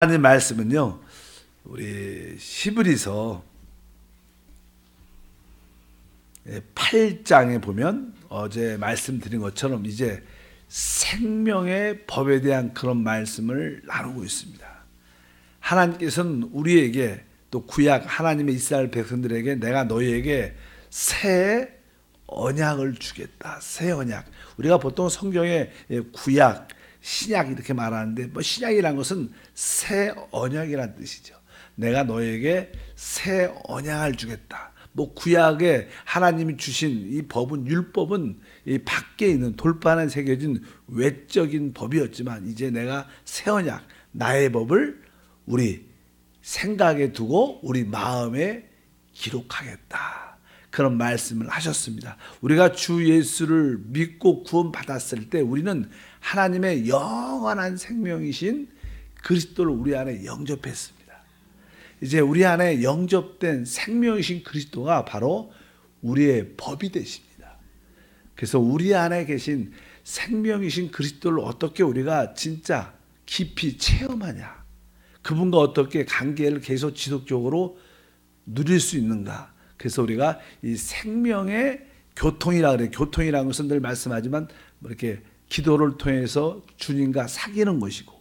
하나님 말씀은요, 우리 히브리서 8장에 보면 어제 말씀드린 것처럼 이제 생명의 법에 대한 그런 말씀을 나누고 있습니다. 하나님께서는 우리에게 또 구약 하나님의 이스라엘 백성들에게 내가 너희에게 새 언약을 주겠다. 새 언약. 우리가 보통 성경에 구약, 신약 이렇게 말하는데 신약이라는 것은 새 언약이라는 뜻이죠. 내가 너에게 새 언약을 주겠다. 구약에 하나님이 주신 이 법은, 율법은 이 밖에 있는 돌판에 새겨진 외적인 법이었지만 이제 내가 새 언약, 나의 법을 우리 생각에 두고 우리 마음에 기록하겠다. 그런 말씀을 하셨습니다. 우리가 주 예수를 믿고 구원받았을 때 우리는 하나님의 영원한 생명이신 그리스도를 우리 안에 영접했습니다. 이제 우리 안에 영접된 생명이신 그리스도가 바로 우리의 법이 되십니다. 그래서 우리 안에 계신 생명이신 그리스도를 어떻게 우리가 진짜 깊이 체험하냐, 그분과 어떻게 관계를 계속 지속적으로 누릴 수 있는가. 그래서 우리가 이 생명의 교통이라 그래요. 교통이라는 것은 늘 말씀하지만 이렇게 기도를 통해서 주님과 사귀는 것이고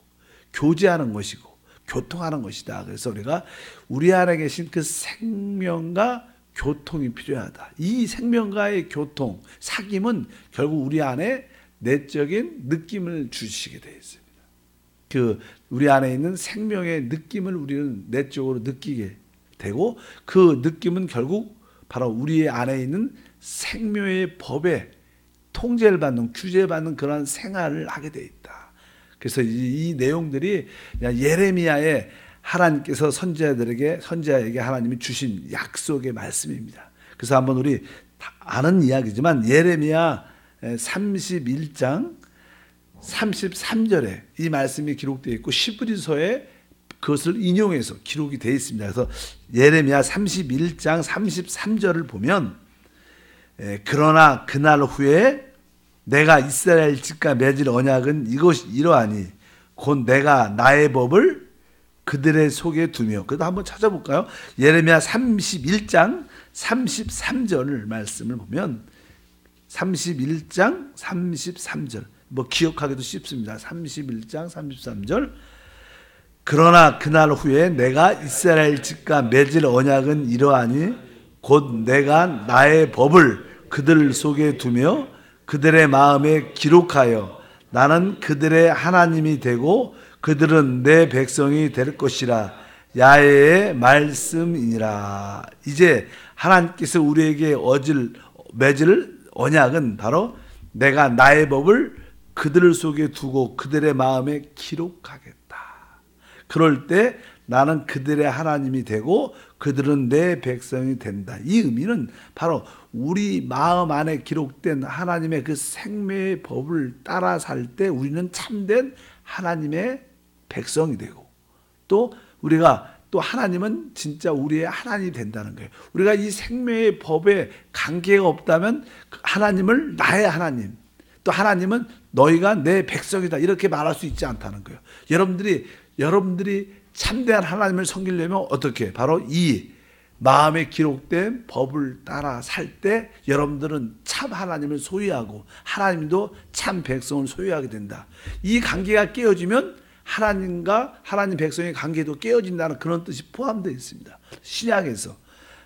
교제하는 것이고 교통하는 것이다. 그래서 우리가 우리 안에 계신 그 생명과 교통이 필요하다. 이 생명과의 교통, 사귐은 결국 우리 안에 내적인 느낌을 주시게 되어 있습니다. 그 우리 안에 있는 생명의 느낌을 우리는 내적으로 느끼게 되고 그 느낌은 결국 바로 우리 안에 있는 생명의 법에 통제를 받는, 규제받는 그런 생활을 하게 돼 있다. 그래서 이 내용들이 예레미야에 하나님께서 선지자에게 하나님이 주신 약속의 말씀입니다. 그래서 한번 우리 다 아는 이야기지만 예레미야 31장 33절에 이 말씀이 기록되어 있고 히브리서에 그것을 인용해서 기록이 되어 있습니다. 그래서 예레미야 31장 33절을 보면 그러나 그날 후에 내가 이스라엘 집과 맺을 언약은 이러하니 곧 내가 나의 법을 그들의 속에 두며. 그래도 한번 찾아볼까요? 예레미야 31장 33절 말씀을 보면 31장 33절 기억하기도 쉽습니다. 31장 33절 그러나 그날 후에 내가 이스라엘 집과 맺을 언약은 이러하니 곧 내가 나의 법을 그들 속에 두며 그들의 마음에 기록하여 나는 그들의 하나님이 되고 그들은 내 백성이 될 것이라. 야훼의 말씀이니라. 이제 하나님께서 우리에게 맺을 언약은 바로 내가 나의 법을 그들 속에 두고 그들의 마음에 기록하겠다. 그럴 때 나는 그들의 하나님이 되고 그들은 내 백성이 된다. 이 의미는 바로 우리 마음 안에 기록된 하나님의 그 생명의 법을 따라 살 때 우리는 참된 하나님의 백성이 되고 또 우리가 또 하나님은 진짜 우리의 하나님이 된다는 거예요. 우리가 이 생명의 법에 관계가 없다면 하나님을 나의 하나님, 또 하나님은 너희가 내 백성이다 이렇게 말할 수 있지 않다는 거예요. 여러분들이 참된 하나님을 섬기려면 어떻게? 바로 이 마음에 기록된 법을 따라 살 때 여러분들은 참 하나님을 소유하고 하나님도 참 백성을 소유하게 된다. 이 관계가 깨어지면 하나님과 하나님 백성의 관계도 깨어진다는 그런 뜻이 포함되어 있습니다. 신약에서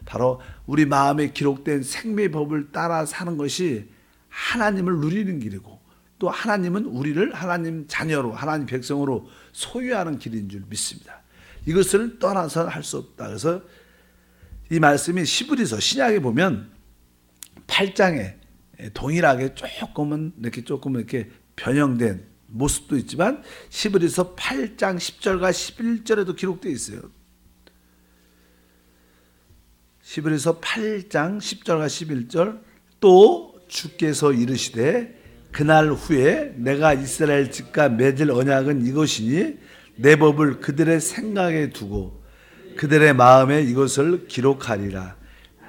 바로 우리 마음에 기록된 생명의 법을 따라 사는 것이 하나님을 누리는 길이고 또 하나님은 우리를 하나님 자녀로 하나님 백성으로 소유하는 길인 줄 믿습니다. 이것을 떠나서 할 수 없다. 그래서 이 말씀이 히브리서 신약에 보면 8장에 동일하게 조금 이렇게 변형된 모습도 있지만 히브리서 8장 10절과 11절에도 기록되어 있어요. 히브리서 8장 10절과 11절 또 주께서 이르시되 그날 후에 내가 이스라엘 집과 맺을 언약은 이것이니 내 법을 그들의 생각에 두고 그들의 마음에 이것을 기록하리라.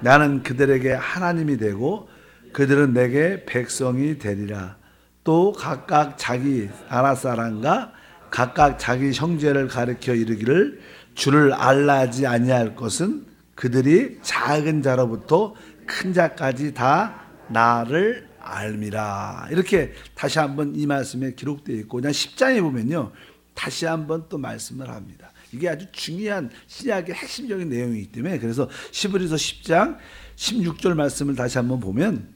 나는 그들에게 하나님이 되고 그들은 내게 백성이 되리라. 또 각각 자기 나라 사람과 각각 자기 형제를 가리켜 이르기를 주를 알라지 아니할 것은 그들이 작은 자로부터 큰 자까지 다 나를 알미라. 이렇게 다시 한번 이 말씀에 기록되어 있고, 그냥 10장에 보면요 다시 한번 또 말씀을 합니다. 이게 아주 중요한 신약의 핵심적인 내용이기 때문에, 그래서 히브리서 10장 16절 말씀을 다시 한번 보면,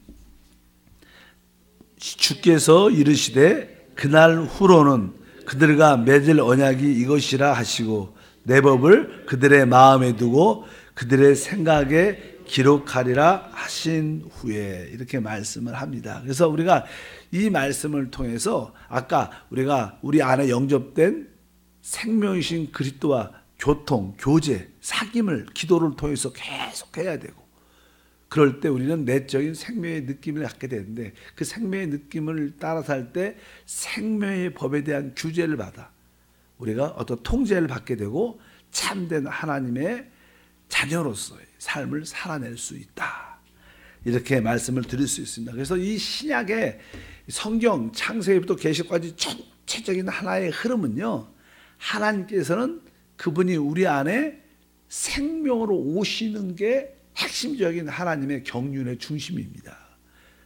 주께서 이르시되 그날 후로는 그들과 맺을 언약이 이것이라 하시고 내 법을 그들의 마음에 두고 그들의 생각에 기록하리라 하신 후에, 이렇게 말씀을 합니다. 그래서 우리가 이 말씀을 통해서 아까 우리가 우리 안에 영접된 생명이신 그리스도와 교통, 교제, 사귐을 기도를 통해서 계속 해야 되고, 그럴 때 우리는 내적인 생명의 느낌을 갖게 되는데, 그 생명의 느낌을 따라 살 때 생명의 법에 대한 규제를 받아 우리가 어떤 통제를 받게 되고 참된 하나님의 자녀로서의 삶을 살아낼 수 있다. 이렇게 말씀을 드릴 수 있습니다. 그래서 이 신약의 성경 창세기부터 계시까지 전체적인 하나의 흐름은요, 하나님께서는 그분이 우리 안에 생명으로 오시는 게 핵심적인 하나님의 경륜의 중심입니다.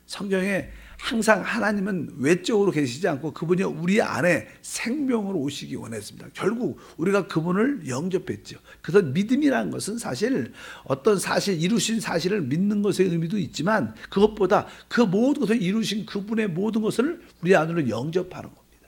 성경에 항상 하나님은 외적으로 계시지 않고 그분이 우리 안에 생명으로 오시기 원했습니다. 결국 우리가 그분을 영접했죠. 그래서 믿음이라는 것은 사실 어떤 사실, 이루신 사실을 믿는 것의 의미도 있지만, 그것보다 그 모든 것을 이루신 그분의 모든 것을 우리 안으로 영접하는 겁니다.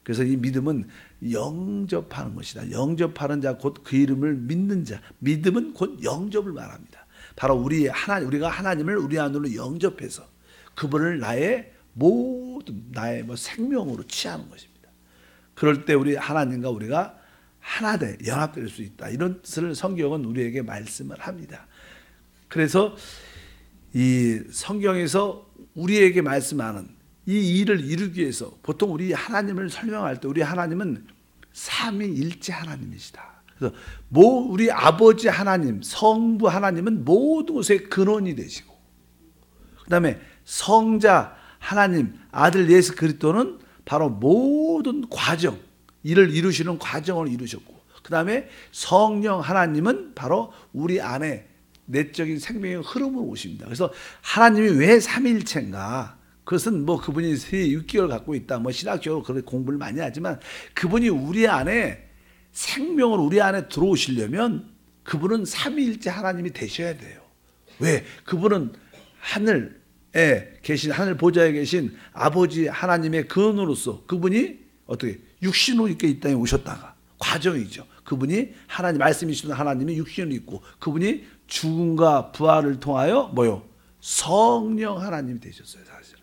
그래서 이 믿음은 영접하는 것이다. 영접하는 자 곧 그 이름을 믿는 자. 믿음은 곧 영접을 말합니다. 바로 우리가 하나님을 우리 안으로 영접해서 그분을 나의 모든 나의 생명으로 취하는 것입니다. 그럴 때 우리 하나님과 우리가 하나되 연합될 수 있다. 이런 뜻을 성경은 우리에게 말씀을 합니다. 그래서 이 성경에서 우리에게 말씀하는 이 일을 이루기 위해서 보통 우리 하나님을 설명할 때 우리 하나님은 삼위일체 하나님이시다. 그래서 우리 아버지 하나님, 성부 하나님은 모든 것의 근원이 되시고, 그 다음에 성자 하나님, 아들 예수 그리스도는 바로 모든 과정, 이를 이루시는 과정을 이루셨고, 그 다음에 성령 하나님은 바로 우리 안에 내적인 생명의 흐름으로 오십니다. 그래서 하나님이 왜 삼위일체인가? 그것은 그분이 6개월 갖고 있다, 신학적으로 그렇게 공부를 많이 하지만, 그분이 우리 안에 생명을 우리 안에 들어오시려면 그분은 삼위일체 하나님이 되셔야 돼요. 왜? 그분은 하늘에 계신, 하늘 보좌에 계신 아버지 하나님의 근원으로서 그분이 어떻게 육신으로 이렇게 이 땅에 오셨다가 과정이죠. 그분이 하나님, 말씀이시던 하나님이 육신으로 있고, 그분이 죽음과 부활을 통하여 성령 하나님이 되셨어요, 사실은.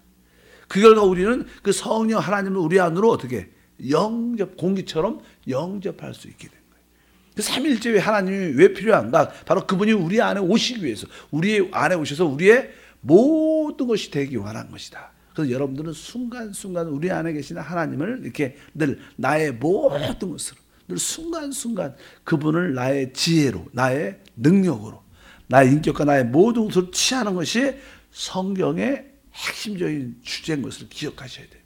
그 결과 우리는 그 성령 하나님을 우리 안으로 어떻게 공기처럼 영접할 수 있게 된 거예요. 그 삼위일체의 하나님이 왜 필요한가? 바로 그분이 우리 안에 오시기 위해서, 우리 안에 오셔서 우리의 모든 것이 되기 원한 것이다. 그래서 여러분들은 순간순간 우리 안에 계시는 하나님을 이렇게 늘 나의 모든 것으로, 늘 순간순간 그분을 나의 지혜로, 나의 능력으로, 나의 인격과 나의 모든 것을 취하는 것이 성경의 핵심적인 주제인 것을 기억하셔야 됩니다.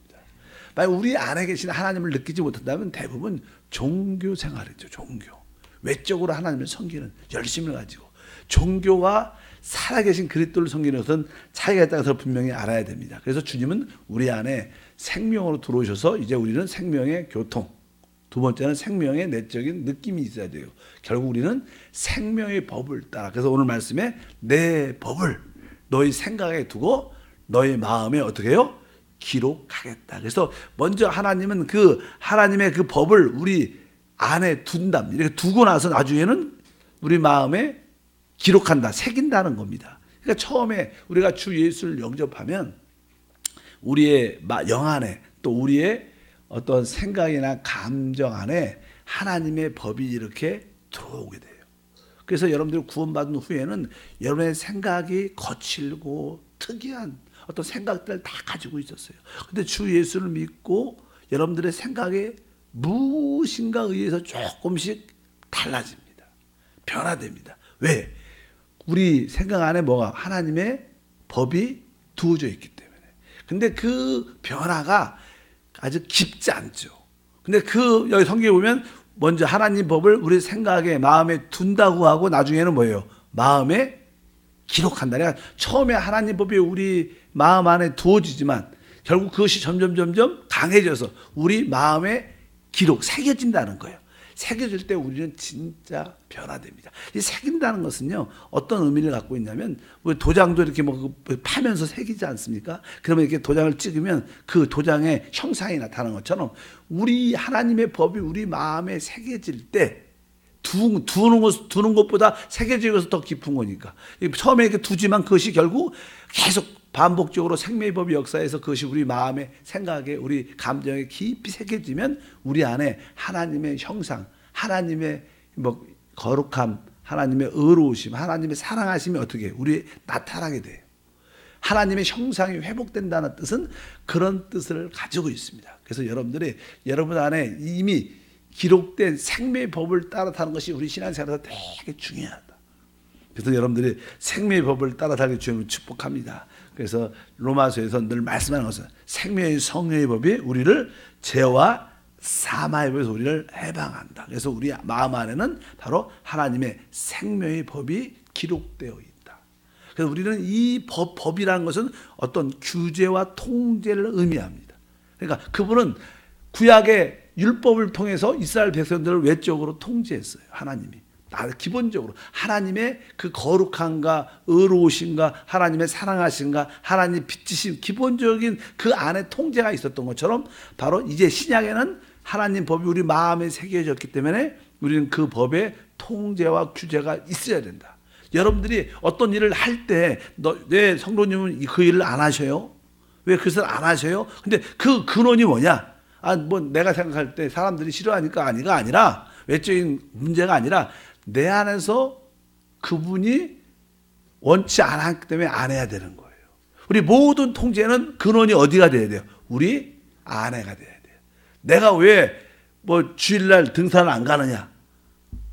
만약 우리 안에 계신 하나님을 느끼지 못한다면 대부분 종교 생활이죠. 종교. 외적으로 하나님을 섬기는 열심을 가지고, 종교와 살아계신 그리스도를 섬기는 것은 차이가 있다는 것을 분명히 알아야 됩니다. 그래서 주님은 우리 안에 생명으로 들어오셔서 이제 우리는 생명의 교통, 두 번째는 생명의 내적인 느낌이 있어야 돼요. 결국 우리는 생명의 법을 따라, 그래서 오늘 말씀에 내 법을 너희 생각에 두고 너희 마음에 어떻게 해요? 기록하겠다. 그래서 먼저 하나님은 그 하나님의 그 법을 우리 안에 둔다. 이렇게 두고 나서 나중에는 우리 마음에 기록한다, 새긴다는 겁니다. 그러니까 처음에 우리가 주 예수를 영접하면 우리의 영 안에, 또 우리의 어떤 생각이나 감정 안에 하나님의 법이 이렇게 들어오게 돼요. 그래서 여러분들이 구원받은 후에는 여러분의 생각이 거칠고 특이한 어떤 생각들을 다 가지고 있었어요. 근데 주 예수를 믿고 여러분들의 생각이 무엇인가 의해서 조금씩 달라집니다. 변화됩니다. 왜? 우리 생각 안에 하나님의 법이 두어져 있기 때문에. 근데 그 변화가 아주 깊지 않죠. 근데 여기 성경에 보면 먼저 하나님 법을 우리 생각에 마음에 둔다고 하고 나중에는 뭐예요? 마음에 기록한다. 그러니까 처음에 하나님 법이 우리 마음 안에 두어지지만 결국 그것이 점점 강해져서 우리 마음에 새겨진다는 거예요. 새겨질 때 우리는 진짜 변화됩니다. 이 새긴다는 것은요, 어떤 의미를 갖고 있냐면, 우리 도장도 이렇게 파면서 새기지 않습니까? 그러면 이렇게 도장을 찍으면 그 도장의 형상이 나타나는 것처럼 우리 하나님의 법이 우리 마음에 새겨질 때 두는 것보다 새겨지면서 더 깊은 거니까. 처음에 이렇게 두지만 그것이 결국 계속 반복적으로 생명의 법의 역사에서 그것이 우리 마음에, 생각에, 우리 감정에 깊이 새겨지면 우리 안에 하나님의 형상, 하나님의 거룩함, 하나님의 의로우심, 하나님의 사랑하심이 어떻게 우리에 나타나게 돼요. 하나님의 형상이 회복된다는 뜻은 그런 뜻을 가지고 있습니다. 그래서 여러분 안에 이미 기록된 생명의 법을 따라타는 것이 우리 신앙생활에서 되게 중요하다. 그래서 여러분들이 생명의 법을 따라타는 주님을 축복합니다. 그래서 로마서에서 늘 말씀하는 것은 생명의 성령의 법이 우리를 죄와 사망의 법에서 우리를 해방한다. 그래서 우리 마음 안에는 바로 하나님의 생명의 법이 기록되어 있다. 그래서 우리는 이 법이라는 것은 어떤 규제와 통제를 의미합니다. 그러니까 그분은 구약의 율법을 통해서 이스라엘 백성들을 외적으로 통제했어요. 하나님이. 기본적으로 하나님의 그 거룩함과 의로우심과 하나님의 사랑하심과 하나님의 빛이심, 기본적인 그 안에 통제가 있었던 것처럼 바로 이제 신약에는 하나님 법이 우리 마음에 새겨졌기 때문에 우리는 그 법의 통제와 규제가 있어야 된다. 여러분들이 어떤 일을 할 때 왜 성도님은 그 일을 안 하셔요? 왜 그것을 안 하셔요? 근데 그 근원이 뭐냐? 내가 생각할 때 사람들이 싫어하니까 아니라 외적인 문제가 아니라 내 안에서 그분이 원치 않았기 때문에 안 해야 되는 거예요. 우리 모든 통제는 근원이 어디가 돼야 돼요? 우리 아내가 돼야 돼요. 내가 왜 주일날 등산을 안 가느냐?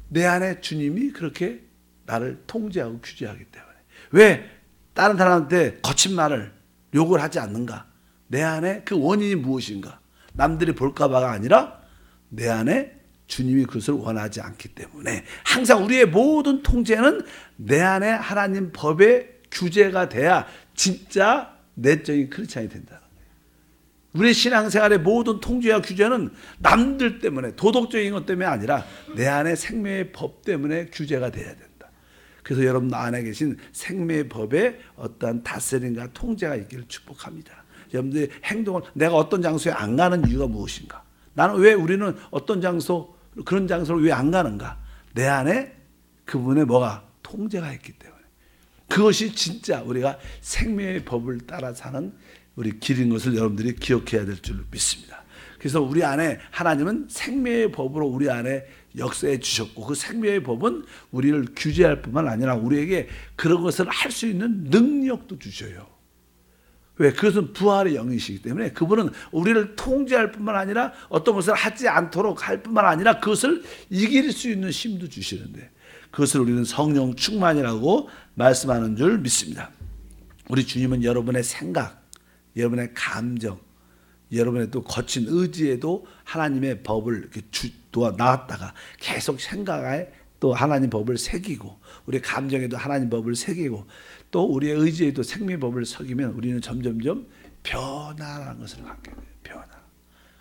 내 안에 주님이 그렇게 나를 통제하고 규제하기 때문에. 왜 다른 사람한테 거친 말을 욕을 하지 않는가? 내 안에 그 원인이 무엇인가? 남들이 볼까 봐가 아니라 내 안에 주님이 그것을 원하지 않기 때문에 항상 우리의 모든 통제는 내 안에 하나님 법의 규제가 돼야 진짜 내적인 크리스찬이 된다는 거예요. 우리 신앙생활의 모든 통제와 규제는 남들 때문에, 도덕적인 것 때문에 아니라 내 안에 생명의 법 때문에 규제가 돼야 된다. 그래서 여러분 안에 계신 생명의 법에 어떠한 다스림과 통제가 있기를 축복합니다. 여러분들의 행동을, 내가 어떤 장소에 안 가는 이유가 무엇인가? 우리는 어떤 그런 장소를 왜 안 가는가? 내 안에 그분의 통제가 있기 때문에. 그것이 진짜 우리가 생명의 법을 따라 사는 우리 길인 것을 여러분들이 기억해야 될 줄 믿습니다. 그래서 우리 안에 하나님은 생명의 법으로 우리 안에 역사해 주셨고, 그 생명의 법은 우리를 규제할 뿐만 아니라 우리에게 그런 것을 할 수 있는 능력도 주셔요. 왜? 그것은 부활의 영이시기 때문에 그분은 우리를 통제할 뿐만 아니라 어떤 것을 하지 않도록 할 뿐만 아니라 그것을 이길 수 있는 힘도 주시는데, 그것을 우리는 성령 충만이라고 말씀하는 줄 믿습니다. 우리 주님은 여러분의 생각, 여러분의 감정, 여러분의 또 거친 의지에도 하나님의 법을 이렇게 나왔다가 계속 생각에 또 하나님 법을 새기고, 우리 감정에도 하나님 법을 새기고, 또 우리의 의지에도 생명의 법을 새기면 우리는 점점점 변화라는 것을 갖게 돼요. 변화.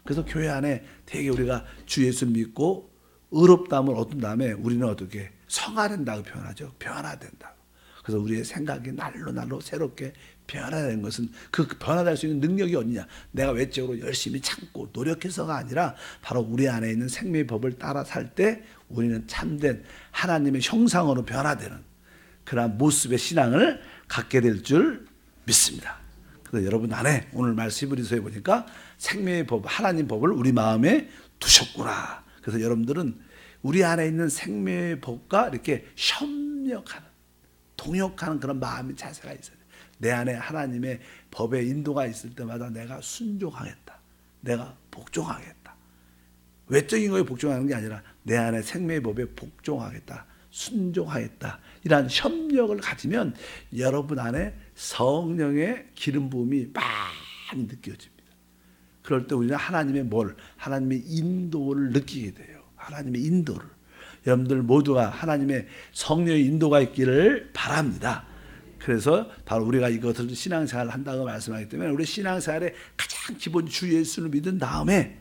그래서 교회 안에 되게 우리가 주 예수를 믿고 의롭다함을 얻은 다음에 우리는 어떻게 성화된다고 표현하죠. 변화된다고. 그래서 우리의 생각이 날로 새롭게 변화되는 것은 그 변화될 수 있는 능력이 어디냐? 내가 외적으로 열심히 참고 노력해서가 아니라 바로 우리 안에 있는 생명의 법을 따라 살 때 우리는 참된 하나님의 형상으로 변화되는 그러한 모습의 신앙을 갖게 될 줄 믿습니다. 그래서 여러분 안에 오늘 말씀 히브리서에 보니까 생명의 법, 하나님 법을 우리 마음에 두셨구나. 그래서 여러분들은 우리 안에 있는 생명의 법과 이렇게 협력하는, 동역하는 그런 마음의 자세가 있어요. 내 안에 하나님의 법의 인도가 있을 때마다 내가 순종하겠다. 내가 복종하겠다. 외적인 거에 복종하는 게 아니라 내 안에 생명의 법에 복종하겠다. 순종하겠다. 이러한 협력을 가지면 여러분 안에 성령의 기름 부음이 많이 느껴집니다. 그럴 때 우리는 하나님의 인도를 느끼게 돼요. 하나님의 인도를. 여러분들 모두가 하나님의 성령의 인도가 있기를 바랍니다. 그래서 바로 우리가 이것을 신앙생활을 한다고 말씀하기 때문에 우리 신앙생활의 가장 기본 주 예수를 믿은 다음에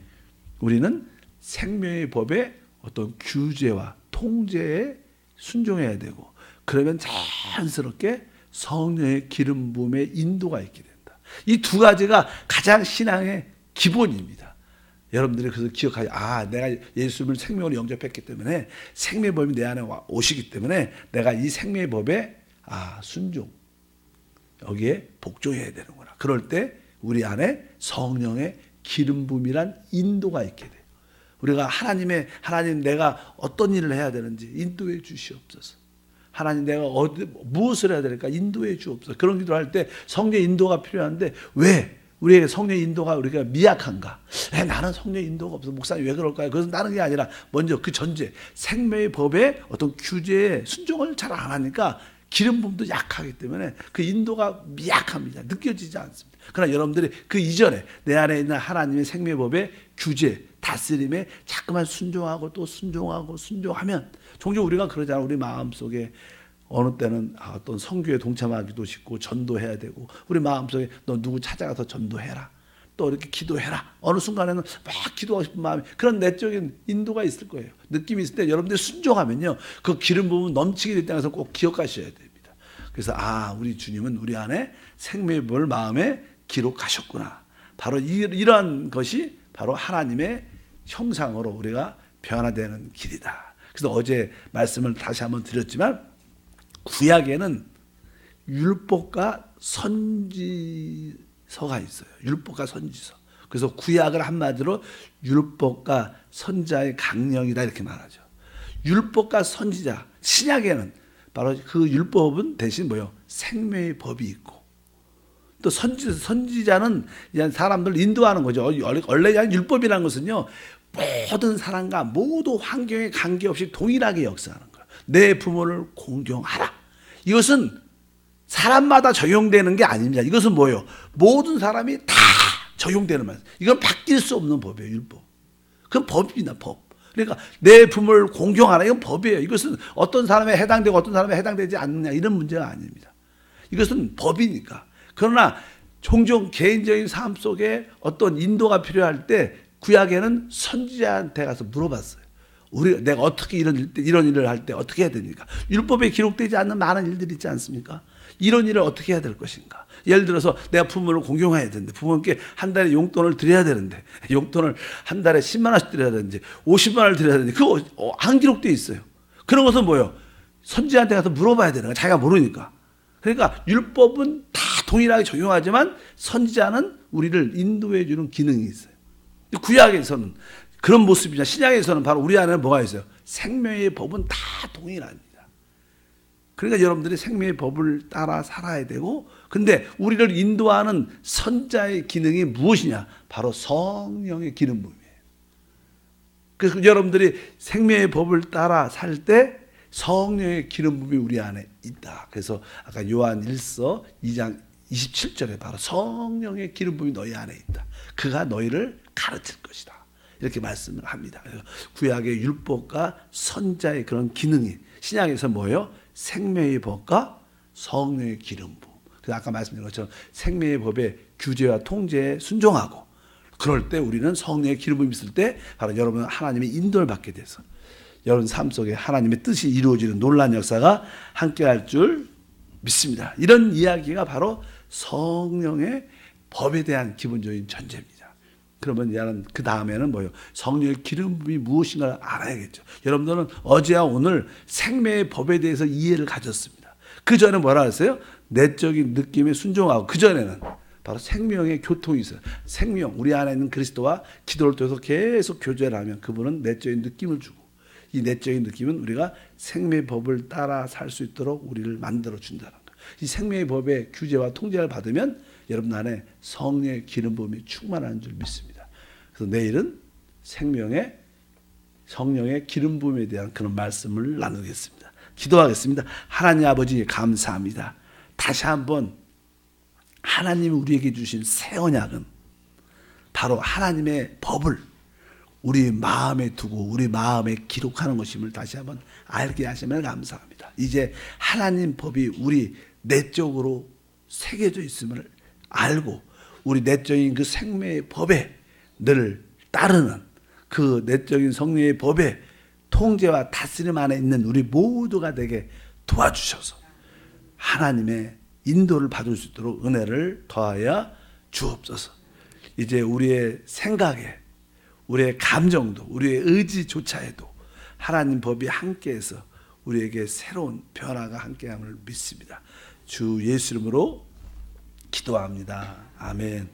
우리는 생명의 법의 어떤 규제와 통제에 순종해야 되고, 그러면 자연스럽게 성령의 기름 부음의 인도가 있게 된다. 이 두 가지가 가장 신앙의 기본입니다. 여러분들이 그래서 기억하죠. 내가 예수님을 생명으로 영접했기 때문에 생명의 법이 내 안에 오시기 때문에 내가 이 생명의 법에 순종, 여기에 복종해야 되는구나. 그럴 때 우리 안에 성령의 기름 부음이란 인도가 있게 돼요. 우리가 하나님 내가 어떤 일을 해야 되는지 인도해 주시옵소서. 하나님 내가 무엇을 해야 될까 인도해 주옵소서. 그런 기도를 할 때 성령의 인도가 필요한데 왜 우리에게 성령의 인도가 우리가 미약한가? 나는 성령의 인도가 없어. 목사님 왜 그럴까요? 그것은 다른 게 아니라 먼저 그 전제 생명의 법의 어떤 규제에 순종을 잘 안 하니까 기름 부음도 약하기 때문에 그 인도가 미약합니다. 느껴지지 않습니다. 그러나 여러분들이 그 이전에 내 안에 있는 하나님의 생명의 법의 규제, 다스림에 자꾸만 순종하고 또 순종하면 종종 우리가 그러잖아요. 우리 마음속에 어느 때는 어떤 선교에 동참하기도 싶고 전도해야 되고, 우리 마음속에 너 누구 찾아가서 전도해라, 또 이렇게 기도해라. 어느 순간에는 막 기도하고 싶은 마음이, 그런 내적인 인도가 있을 거예요. 느낌이 있을 때 여러분들이 순종하면요, 그 기름 부음 넘치게 될 때에서 꼭 기억하셔야 됩니다. 그래서 우리 주님은 우리 안에 생명의 법을 마음에 기록하셨구나. 바로 이런 것이 바로 하나님의 형상으로 우리가 변화되는 길이다. 그래서 어제 말씀을 다시 한번 드렸지만, 구약에는 율법과 선지서가 있어요. 율법과 선지서. 그래서 구약을 한마디로 율법과 선지자의 강령이다 이렇게 말하죠. 율법과 선지자. 신약에는 바로 그 율법은 대신 생명의 법이 있고, 또 선지자는 그냥 사람들 인도하는 거죠. 원래 율법이라는 것은요, 모든 사람과 모두 환경에 관계없이 동일하게 역사하는 거예요. 내 부모를 공경하라. 이것은 사람마다 적용되는 게 아닙니다. 이것은 모든 사람이 다 적용되는 말. 이건 바뀔 수 없는 법이에요. 율법. 그건 법입니다. 법. 그러니까 내 부모를 공경하라. 이건 법이에요. 이것은 어떤 사람에 해당되고 어떤 사람에 해당되지 않느냐 이런 문제가 아닙니다. 이것은 법이니까. 그러나 종종 개인적인 삶 속에 어떤 인도가 필요할 때 구약에는 선지자한테 가서 물어봤어요. 내가 어떻게 이런 일을 할 때 어떻게 해야 됩니까? 율법에 기록되지 않는 많은 일들이 있지 않습니까? 이런 일을 어떻게 해야 될 것인가? 예를 들어서 내가 부모를 공경해야 되는데 부모님께 한 달에 용돈을 드려야 되는데 용돈을 한 달에 10만 원씩 드려야 되는지 50만 원을 드려야 되는지 그거 안 기록되어 있어요. 그런 것은 선지자한테 가서 물어봐야 되는 거야. 자기가 모르니까. 그러니까 율법은 다 동일하게 적용하지만 선지자는 우리를 인도해 주는 기능이 있어요. 구약에서는 그런 모습이냐, 신약에서는 바로 우리 안에는 뭐가 있어요? 생명의 법은 다 동일합니다. 그러니까 여러분들이 생명의 법을 따라 살아야 되고, 근데 우리를 인도하는 선자의 기능이 무엇이냐? 바로 성령의 기름 부음이에요. 그래서 여러분들이 생명의 법을 따라 살 때 성령의 기름 부음이 우리 안에 있다. 그래서 아까 요한 1서 2장 27절에 바로 성령의 기름 부음이 너희 안에 있다. 그가 너희를 가르칠 것이다. 이렇게 말씀을 합니다. 구약의 율법과 선자의 그런 기능이, 신약에서 생명의 법과 성령의 기름 부음. 그래서 아까 말씀드린 것처럼 생명의 법의 규제와 통제에 순종하고, 그럴 때 우리는 성령의 기름 부음이 있을 때 바로 여러분은 하나님의 인도를 받게 돼서 여러분 삶 속에 하나님의 뜻이 이루어지는 놀라운 역사가 함께할 줄 믿습니다. 이런 이야기가 바로 성령의 법에 대한 기본적인 전제입니다. 그러면 그 다음에는 성령의 기름 부음이 무엇인가를 알아야겠죠. 여러분들은 어제와 오늘 생명의 법에 대해서 이해를 가졌습니다. 그 전에 뭐라 했어요? 내적인 느낌에 순종하고, 그 전에는 바로 생명의 교통이 있어요. 생명, 우리 안에 있는 그리스도와 기도를 통해서 계속 교제를 하면 그분은 내적인 느낌을 주고, 이 내적인 느낌은 우리가 생명의 법을 따라 살 수 있도록 우리를 만들어 준다는 거예요. 이 생명의 법의 규제와 통제를 받으면 여러분 안에 성령의 기름 부음이 충만한 줄 믿습니다. 그래서 내일은 성령의 기름 부음에 대한 그런 말씀을 나누겠습니다. 기도하겠습니다. 하나님 아버지 감사합니다. 다시 한번 하나님이 우리에게 주신 새 언약은 바로 하나님의 법을 우리 마음에 두고 우리 마음에 기록하는 것임을 다시 한번 알게 하시면 감사합니다. 이제 하나님 법이 우리 내적으로 새겨져 있음을 알고 우리 내적인 그 생명의 법에 늘 따르는 그 내적인 성령의 법에 통제와 다스림 안에 있는 우리 모두가 되게 도와주셔서 하나님의 인도를 받을 수 있도록 은혜를 더하여 주옵소서. 이제 우리의 생각에 우리의 감정도 우리의 의지조차에도 하나님 법이 함께해서 우리에게 새로운 변화가 함께함을 믿습니다. 주 예수 이름으로 기도합니다. 아멘.